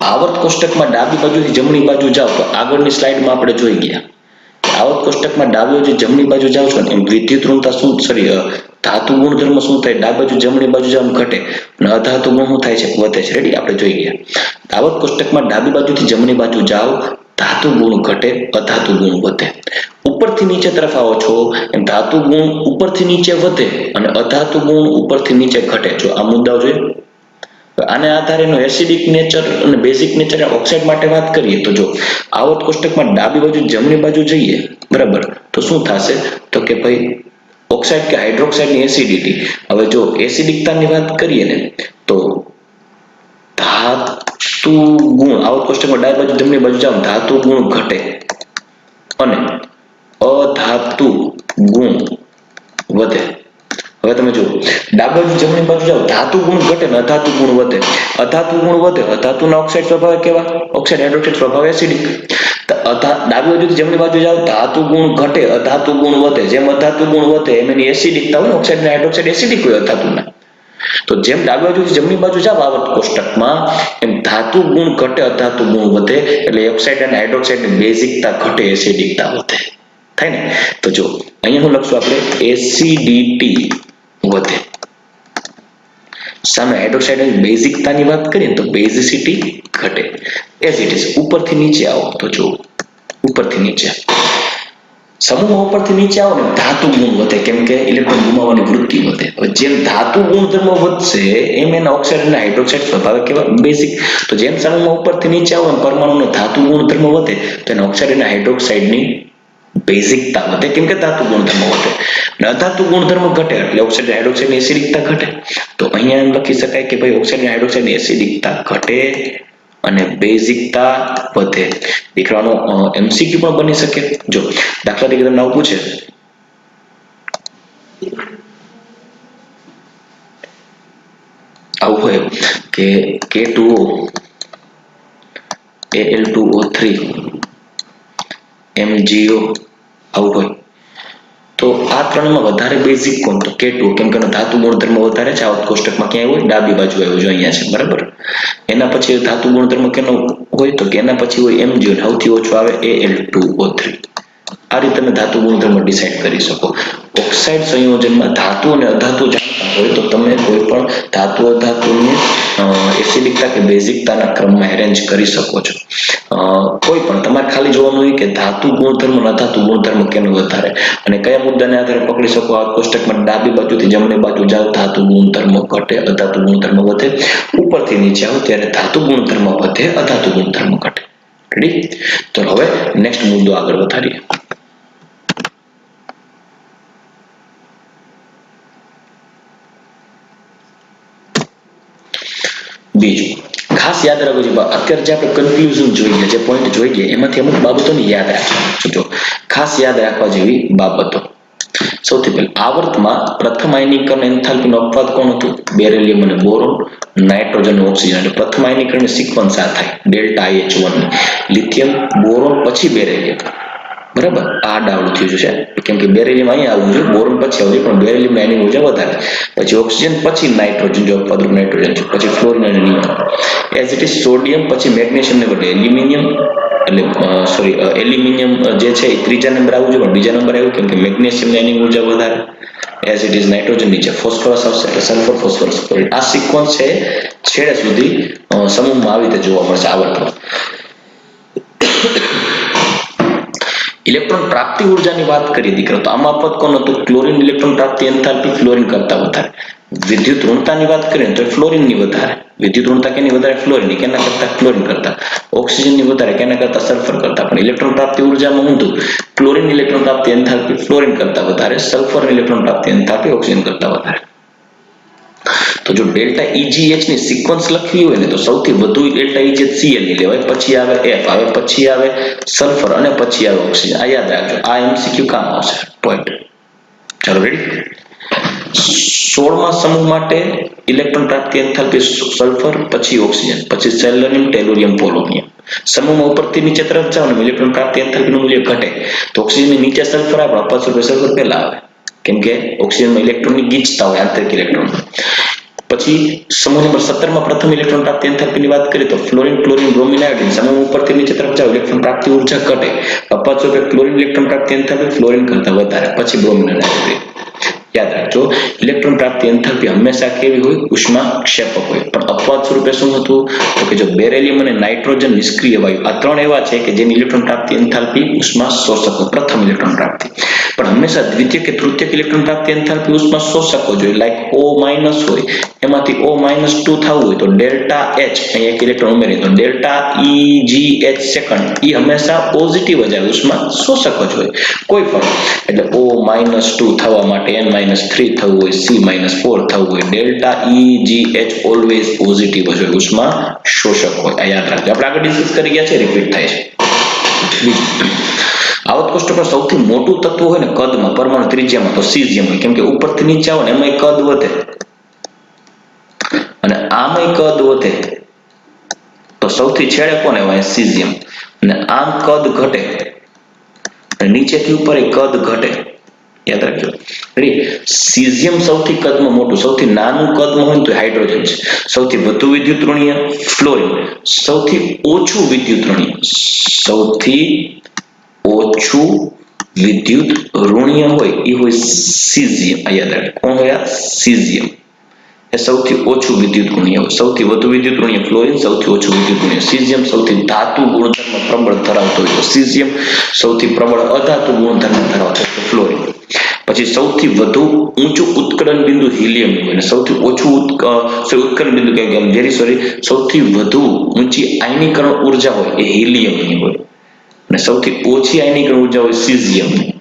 આવર્ત કોષ્ટકમાં ડાબી બાજુથી જમણી બાજુ જાઓ તો આગળની સ્લાઇડમાં આપણે જોઈ ગયા આવર્ત કોષ્ટકમાં ડાબી બાજુ જમણી બાજુ જાઓ છો ને એમ વિદ્યુત ઋણતા શું સોરી ધાતુ ગુણધર્મ શું થાય ડાબી બાજુ જમણી બાજુ જાવ ઘટે અને અધાતુ ગુણ શું થાય છે વધે છે રેડી આપણે જોઈ ગયા આવર્ત કોષ્ટકમાં ડાબી બાજુથી જમણી બાજુ જાઓ ધાતુ ગુણ ઘટે અધાતુ ગુણ વધે ઉપરથી નીચે તરફ આવો છો એમ ધાતુ ગુણ ઉપરથી નીચે વધે અને અધાતુ ગુણ ઉપરથી નીચે ઘટે જો આ મુદ્દાઓ જોઈએ આને આધારે એનો એસિડિક નેચર અને બેઝિક નેચર ઓક્સાઇડ માટે વાત કરીએ તો જો આવર્ત કોષ્ટકમાં ડાબી બાજુ જમણી બાજુ જઈએ બરાબર તો શું થશે તો કે ભાઈ ઓક્સાઇડ કે હાઇડ્રોક્સાઇડની એસિડિટી હવે જો એસિડિકતાની વાત કરીએ ને તો ધાતુ ગુણ આવર્ત કોષ્ટકમાં ડાબી બાજુ જમણી બાજુ જાવ ધાતુ ગુણ ઘટે અને અધાતુ ગુણ વધે હવે તમે જુઓ ડાબી બાજુ જમણી બાજુ જાઓ ધાતુ ગુણ ઘટે ને અધાતુ ગુણ વધે અધાતુના ઓક્સાઇડ સ્વભાવે કેવા ઓક્સાઇડ હાઇડ્રોક્સાઇડ સ્વભાવે એસિડિક ડાબી બાજુથી જમણી બાજુ જાઓ ધાતુ ગુણ ઘટે અધાતુ ગુણ વધે જેમ અધાતુ ગુણ વધે એમ એની એસિડિકતા હોય ઓક્સાઇડ અને હાઇડ્રોક્સાઇડ એસિડિક હોય અધાતુના તો જેમ ડાબી બાજુથી જમણી બાજુ જાવ આવર્ત કોષ્ટકમાં એમ ધાતુ ગુણ ઘટે અધાતુ ગુણ વધે એટલે ઓક્સાઇડ અને હાઇડ્રોક્સાઇડની બેઝિકતા ઘટે એસિડિકતા વધે થાય ને તો જો અહીંયા હું લખશું આપણે એસિડિટી વધે સામે હાઇડ્રોક્સાઇડ બેઝિકતાની વાત કરીએ તો બેઝિસિટી ઘટે એઝ ઇટ ઇઝ ઉપરથી નીચે આવો તો જો ઉપરથી નીચે સમૂહમાં ઉપરથી નીચે આવો ને ધાતુ ગુણ વધે કેમ કે ઇલેક્ટ્રોન ગુમાવવાની વૃત્તિ વધે હવે જેમ ધાતુ ગુણધર્મ વધશે એમ એના ઓક્સાઇડ અને હાઇડ્રોક્સાઇડ સ્વભાવે કેવા બેઝિક તો જેમ સમૂહમાં ઉપરથી નીચે આવો પરમાણુનો ધાતુ ગુણધર્મ વધે તો એના ઓક્સાઇડ અને હાઇડ્રોક્સાઇડની બેઝિકતા વધે કેમ કે ધાતુ ગુણધર્મ વધે અને અધાતુ ગુણધર્મ ઘટે એટલે ઓક્સાઇડ હાઇડ્રોક્સાઇડની એસિડિકતા ઘટે તો અહીંયા એમ લખી શકાય કે ભાઈ ઓક્સાઇડ અને હાઇડ્રોક્સાઇડની એસિડિકતા ઘટે અને બેઝિકતા વધે દીકરાનો એમસીક્યુ પણ બની શકે જો દાખલા તરીકે તમને આવું પૂછે આવું હોય કે K2O Al2O3 MgO આવું હોય તો આ ત્રણમાં વધારે બેઝિક કોણ તો K2 કેમ કે ધાતુ ગુણધર્મ વધારે છે આવર્ત કોષ્ટકમાં ક્યાંય હોય ડાબી બાજુ આવ્યો જો અહીંયા છે બરાબર એના પછી ધાતુ ગુણધર્મ કેનો હોય તો કે એના પછી હોય MgO સૌથી ઓછો આવે Al2O3 આ રીતે તમે ધાતુ ગુણધર્મ ડિસાઈડ કરી શકો ઓક્સાઇડ સંયોજનમાં ધાતુ અને અધાતુ જાણતા હોય તો તમે કોઈ પણ ધાતુ અધાતુની એસિડિકતા કે બેઝિકતાના ક્રમમાં એરેન્જ કરી શકો છો કોઈ પણ તમારે ખાલી જોવાનું હોય કે ધાતુ ગુણધર્મ અને અધાતુ ગુણધર્મ કેનો વધારે અને કયા મુદ્દાને આધારે પકડી શકો આ કોષ્ટકમાં ડાબી બાજુથી જમણી બાજુ જાઓ ધાતુ ગુણધર્મ ઘટે અધાતુ ગુણધર્મ વધે ઉપરથી નીચે આવો ત્યારે ધાતુ ગુણધર્મ વધે અધાતુ ગુણધર્મ ઘટે રેડી તો હવે નેક્સ્ટ મુદ્દો આગળ વધારીએ બીજું ખાસ યાદ રાખવું જોઈએ અત્યારે જે આપણે કન્ફ્યુઝન જોઈએ જે પોઈન્ટ જોઈએ એમાંથી અમુક બાબતોને યાદ રાખજો જો ખાસ યાદ રાખવા જેવી બાબતો સૌથી પહેલા આવર્તમાં પ્રથમ આયનીકરણ એન્થાલ્પીનો અપવાદ કોણ હતું બેરિલિયમ અને બોરોન નાઇટ્રોજન અને ઓક્સિજન એટલે પ્રથમ આયનીકરણની સિક્વન્સ આ થાય ડેલ્ટા IH1 લિથિયમ બોરોન પછી બેરિલિયમ બરાબર આ ડાવડું થયું છે કેમ કે બેરિલિયમ અહીંયા આવવું જોઈએ બોરોન પછી આવવું જોઈએ પણ બેરિલિયમ એની ઉર્જા વધારે પછી ઓક્સિજન પછી નાઇટ્રોજન જો અપવાદરૂપ નાઇટ્રોજન છે પછી ફ્લોરિન અને neon as it is sodium પછી મેગ્નેશિયમ ને બદલે એલ્યુમિનિયમ એટલે સોરી એલ્યુમિનિયમ જે છે એ ત્રીજા નંબર આવવું જોઈએ પણ બીજા નંબર આવ્યું કેમ કે મેગ્નેશિયમ ને એની ઉર્જા વધારે એઝ ઇટ ઇઝ નાઇટ્રોજન નીચે ફોસ્ફરસ આવશે એટલે સલ્ફર ફોસ્ફરસ આ સિક્વન્સ છે છેડે સુધી સમૂહમાં આવી રીતે જોવા મળશે આવર્તમાં ઇલેક્ટ્રોન પ્રાપ્તિ ઉર્જાની વાત કરીએ દીકરા તો આમાં પદ કોણ હતું? ક્લોરીન ઇલેક્ટ્રોન પ્રાપ્તિ એન્થાલ્પી ફ્લોરીન કરતા વધારે. વિદ્યુત ઋણતાની વાત કરીએ તો ફ્લોરીનની વધારે. વિદ્યુત ઋણતા કેની વધારે? ફ્લોરીનની. કેના કરતા? ક્લોરીન કરતા. ઓક્સિજનની વધારે કેના કરતા? સલ્ફર કરતા. પણ ઇલેક્ટ્રોન પ્રાપ્તિ ઉર્જામાં ઊંધું. ક્લોરીન ઇલેક્ટ્રોન પ્રાપ્તિ એન્થાલ્પી ફ્લોરીન કરતા વધારે, સલ્ફર ઇલેક્ટ્રોન પ્રાપ્તિ એન્થાલ્પી ઓક્સિજન કરતા વધારે. તો જો ડેલ્ટા EgH ની સિક્વન્સ લખવી હોય ને તો સૌથી વધુ ડેલ્ટા EgH Cl ની લેવાય, પછી આવે F આવે, પછી આવે સલ્ફર અને પછી આવે ઓક્સિજન. આ યાદ રાખજો, આ MCQ કામ આવશે. પોઈન્ટ. ચાલો રેડી. 16મા સમૂહ માટે ઇલેક્ટ્રોન પ્રાપ્તિ એન્થાલ્પી સલ્ફર, પછી ઓક્સિજન, પછી સેલેનિયમ, ટેલુરિયમ, પોલોનિયમ. સમૂહમાં ઉપરથી નીચે તરફ જાઓ ને ઇલેક્ટ્રોન પ્રાપ્તિ એન્થાલ્પીનું મૂલ્ય ઘટે તો ઓક્સિજનની નીચે સલ્ફર આવે, અપાર સલ્ફર પહેલા આવે, કેમ કે ઓક્સિજનમાં ઇલેક્ટ્રોનની ગીચતા હોય, આંતરિક ઇલેક્ટ્રોન. પછી સમૂહ નંબર 17માં પ્રથમ ઇલેક્ટ્રોન પ્રાપ્તિ એન્થાલ્પીની વાત કરીએ તો ફ્લોરીન, ક્લોરીન, બ્રોમિન, આયોડીન. સમૂહ ઉપરથી નીચે તરફ જાઓ ઇલેક્ટ્રોન પ્રાપ્તિ ઉર્જા ઘટે, અપાર ક્લોરીન ઇલેક્ટ્રોન પ્રાપ્તિ એન્થાલ્પી ફ્લોરીન કરતા વધારે, પછી બ્રોમિન અને આયોડીન. યાદ રાખજો, ઇલેક્ટ્રોન પ્રાપ્તિ એન્થાલ્પી હંમેશા કેવી હોય? ઉષ્મા ક્ષેપક હોય. પણ અપવાદ સ્વરૂપે શું હતું? તો કે જો બેરેલિયમ અને નાઇટ્રોજન નિષ્ક્રિય વાયુ આ ત્રણ એવા છે કે જેની ઇલેક્ટ્રોન પ્રાપ્તિ એન્થાલ્પી ઉષ્મા શોષક હોય, પ્રથમ ઇલેક્ટ્રોન પ્રાપ્તિ. પણ હંમેશા દ્વિતીય કે તૃતીય ઇલેક્ટ્રોન પ્રાપ્તિ એન્થાલ્પી ઉષ્મા શોષકો જોઈએ, લાઈક O- હોય, એમાંથી O-2 થવું હોય તો ડેલ્ટા H અહીં એક ઇલેક્ટ્રોન ઉમેરીએ તો ડેલ્ટા EgH સેકન્ડ એ હંમેશા પોઝિટિવ જ આવે, ઉષ્મા શોષક જ હોય, કોઈ પણ. એટલે O-2 થવા માટે N-3 થવું હોય, C-4 થવું હોય, ડેલ્ટા EgH ઓલવેઝ પોઝિટિવ જ હોય, ઉષ્મા શોષક હોય. આ યાદ રાખજો. આપણે આગળ ડિસ્કસ કરી ગયા છે, રિપીટ થાય છે. બીજું, આવત કોષ્ટકનું સૌથી મોટું તત્વ હોય ને કદમાં, પરમાણુ ત્રિજ્યામાં, તો સીઝિયમ હોય, કેમ કે ઉપરથી નીચે આવો ને એમાંય કદ વધે અને આમાંય કદ વધે. તો સૌથી છેડે કોને હોય? સીઝિયમ. અને આમ કદ ઘટે અને નીચેથી ઉપર કદ ઘટે. યાદ રાખજો. સીઝિયમ સૌથી કદમાં મોટું, સૌથી નાનું કદમાં હોય તો હાઇડ્રોજન છે. સૌથી વધુ વિદ્યુત ઋણીય ફ્લોરિન. સૌથી ઓછું વિદ્યુત ઋણીય, સૌથી ઓછું વિદ્યુત ઋણીય હોય એ હોય સીઝિયમ. આ યાદ રાખજો. કોણ હોય? સીઝિયમ એ સૌથી ઓછું વિદ્યુત ઋણીય હોય. સૌથી વધુ વિદ્યુત ઋણીય ફ્લોરિન, સૌથી ઓછું વિદ્યુત ઋણીય સીઝિયમ. સૌથી ધાતુ ગુણધર્મ પ્રબળ ધરાવતો હોય તો સીઝિયમ. સૌથી પ્રબળ અધાતુ ગુણધર્મ ધરાવતો હોય તો ફ્લોરિન. પછી સૌથી વધુ ઊંચું ઉત્કલન બિંદુ હિલિયમ હોય અને સૌથી ઓછું ઉત્કલન બિંદુ સૌથી વધુ ઊંચી આયનીકરણ ઉર્જા હોય એ હિલિયમની હોય અને સૌથી ઓછી આયનીકરણ ઉર્જા હોય સીઝિયમની.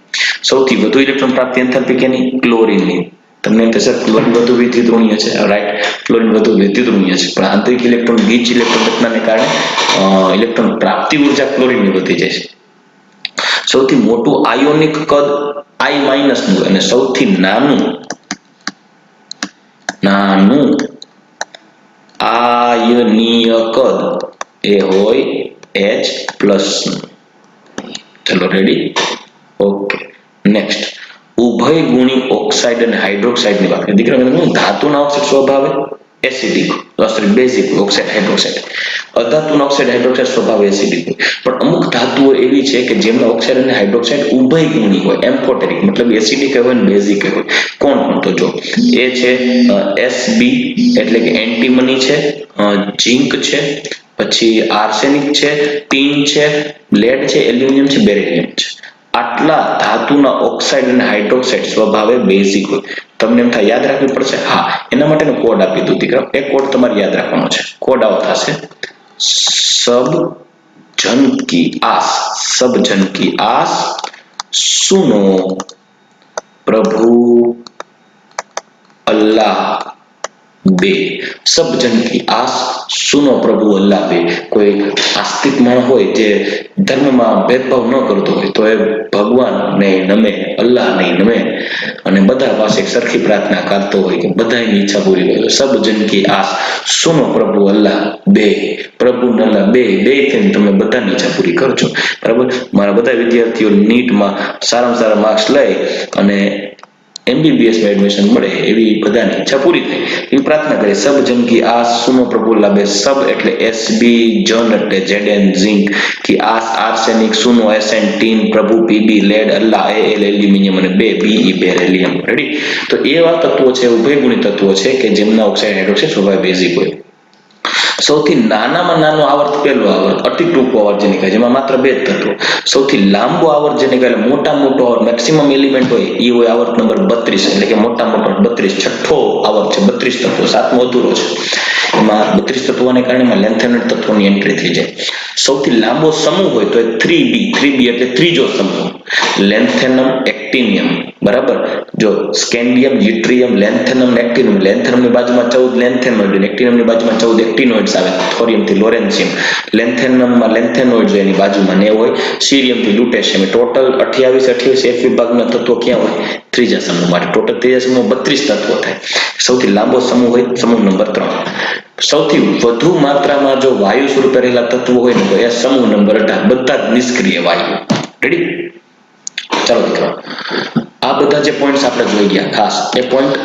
સૌથી વધુ ઇલેક્ટ્રોન પ્રાપ્તિ એન્થાલ્પી કેની? ક્લોરીનની. તમને એમ થશે ક્લોરીન વધુ વિદ્યુત ઋણીય છે, રાઈટ, ક્લોરીન વધુ વિદ્યુત ઋણીય છે, પણ આંતરિક ઇલેક્ટ્રોન ગીચ ઇલેક્ટ્રોન રચનાને કારણે ઇલેક્ટ્રોન પ્રાપ્તિ ઉર્જા ક્લોરીનની વધી જાય છે. સૌથી મોટું આયોનિક કદ I- નું અને સૌથી નાનું આયનીય કદ એ હોય H+. ચલો રેડી. Okay, next. ઉભય ગુણી ઓક્સાઇડ અને હાઇડ્રોક્સાઇડ ની વાત કરીએ. દીકરા ધાતુના ઓક્સાઇડ સ્વભાવે એસિડિક, બેઝિક ઓક્સાઇડ, હાઇડ્રોક્સાઇડ. અધાતુના ઓક્સાઇડ હાઇડ્રોક્સાઇડ સ્વભાવે એસિડિક હોય, પણ અમુક ધાતુઓ એવી છે કે જેમના ઓક્સાઇડ અને હાઇડ્રોક્સાઇડ ઉભય ગુણી હોય, એમ્ફોટેરિક, મતલબ એસિડિક હોય ને બેઝિક હોય. કોણ તો જો એ છે Sb એટલે કે એન્ટીમની છે, ઝિંક છે, પછી આર્સેનિક છે, ટીન છે, લેડ છે, એલ્યુમિનિયમ છે, બેરિલિયમ છે. આટલા ધાતુના ઓક્સાઇડ અને હાઇડ્રોક્સાઇડ સ્વભાવે બેઝિક હોય. તમને એમ થાય યાદ રાખવી પડશે? હા, એના માટેનો કોડ આપી દઉં દીકરા. એક કોડ તમારે યાદ રાખવાનો છે. કોડ આવો થશે: સબઝનકી આસ સુનો પ્રભુ અલ્લાહ બે. સબઝનકી આસ સુનો પ્રભુ અલ્લાહ બે. કોઈ આસ્તિક માણસ હોય જે ધર્મમાં ભેદભાવ ન કરતો હોય તો એ ભગવાન ને નમે, અલ્લાહ નહીં નમે અને બધા પાસે સરખી પ્રાર્થના કરતો હોય કે બધાની ઈચ્છા પૂરી કરે. સબઝનકી આસ સુનો પ્રભુ અલ્લાહ બે. પ્રભુ અલ્લાહ બે થઈને તમે બધાની ઈચ્છા પૂરી કરજો. બરાબર. મારા બધા વિદ્યાર્થીઓ નીટમાં સારામાં સારા માર્ક્સ લઈ અને MBBSમાં એડમિશન મળે એવી બધાની ઈચ્છા પૂરી થાય એવી પ્રાર્થના કરીએ. સબઝનકી આસ સુનો પ્રભુ અલ્લાહ બે. સબ એટલે Sb, જન એટલે Zn, ઝિંક, કી આસ આર્સેનિક, સુનો એસએન, ટીન, પ્રભુ Pb, લેડ અલ્લાહ Al એલ્યુમિનિયમ અને બે Be બેરિલિયમ. રેડી. તો એવા તત્વો છે, ઉભયગુણી તત્વો છે કે જેમના ઓક્સાઇડ હાઇડ્રોક્સાઇડ સ્વભાવે બેઝિક હોય. સૌથી નાનામાં નાનું આવર્ત પહેલું આવર્ત, અતિ ટૂંકું આવર્ત જેને કહે જેમાં માત્ર બે જ તત્વો. સૌથી લાંબો આવર્ત જેને કહે મોટા મોટો આવર્ત મેક્સિમમ એલિમેન્ટ હોય એ હોય આવર્ત નંબર 32, એટલે કે મોટા મોટો 32. છઠ્ઠો આવર્ત છે 32 તત્વો, સાતમો અધૂરો છે. એમાં 32 તત્વોને કારણે એમાં લેન્થેનોઇડ તત્વોની એન્ટ્રી થઈ જાય. સૌથી લાંબો સમૂહ હોય તો એ 3B એટલે ત્રીજો સમૂહ, લેન્થેનમ એક્ટિનિયમ. બરાબર, જો સ્કેન્ડિયમ, યટ્રિયમ, લેન્થેનમ, એક્ટિનિયમ. લેન્થેનમની બાજુમાં 14 લેન્થેનોઇડ અને એક્ટિનિયમની બાજુમાં 14 એક્ટિનોઇડ્સ આવે. થોરિયમથી લોરેન્સિયમ. લેન્થેનમમાં લેન્થેનોઇડ્સ હોય એની બાજુમાં 9 હોય. સીરિયમથી લ્યુટેશિયમ. ટોટલ 28 F વિભાગના તત્વો ક્યાં હોય? ત્રીજા સમૂહ માટે. ટોટલ ત્રીજા સમૂહ 32 તત્વો થાય. સૌથી લાંબો સમૂહ હોય સમૂહ નંબર 3. સૌથી વધુ માત્રામાં જો વાયુ સ્વરૂપે રહેલા તત્વો હોય ને તો એ સમૂહ નંબર 18, બધા જ નિષ્ક્રિય વાયુ. રેડી? ચાલો દીકરાઓ, આ બધા જે પોઈન્ટ્સ આપણે જોઈ ગયા ખાસ એ પોઈન્ટ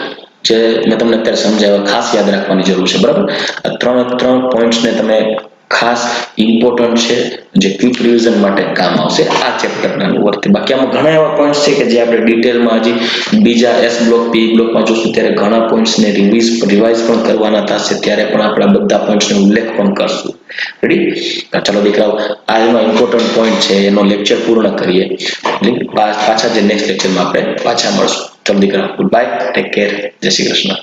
જે મેં તમને અત્યારે સમજાવ્યા ખાસ યાદ રાખવાની જરૂર છે. બરાબર, આ ત્રણ પોઈન્ટ્સને તમે ખાસ ઇમ્પોર્ટન્ટ છે, જે ક્વિક રિવિઝન માટે કામ આવશે આ ચેપ્ટરના વર્તે. બાકી આમાં ઘણા એવા પોઈન્ટ્સ છે કે જે આપણે ડિટેલમાં હજી બીજા એસ બ્લોક પી બ્લોકમાં જોશું ત્યારે ઘણા પોઈન્ટ્સને રિવાઇઝ પણ કરવાના થશે, ત્યારે પણ આપણે બધા પોઈન્ટ્સનો ઉલ્લેખ પણ કરશું. રેડી? ચાલો દીકરાઓ, આ એમાં ઇમ્પોર્ટન્ટ પોઈન્ટ છે એનો લેક્ચર પૂર્ણ કરીએ. પાછા જે નેક્સ્ટ લેક્ચરમાં આપણે પાછા મળશું. ચાલો દીકરાઓ, ગુડ બાય, ટેક કેર, જય શ્રી કૃષ્ણ.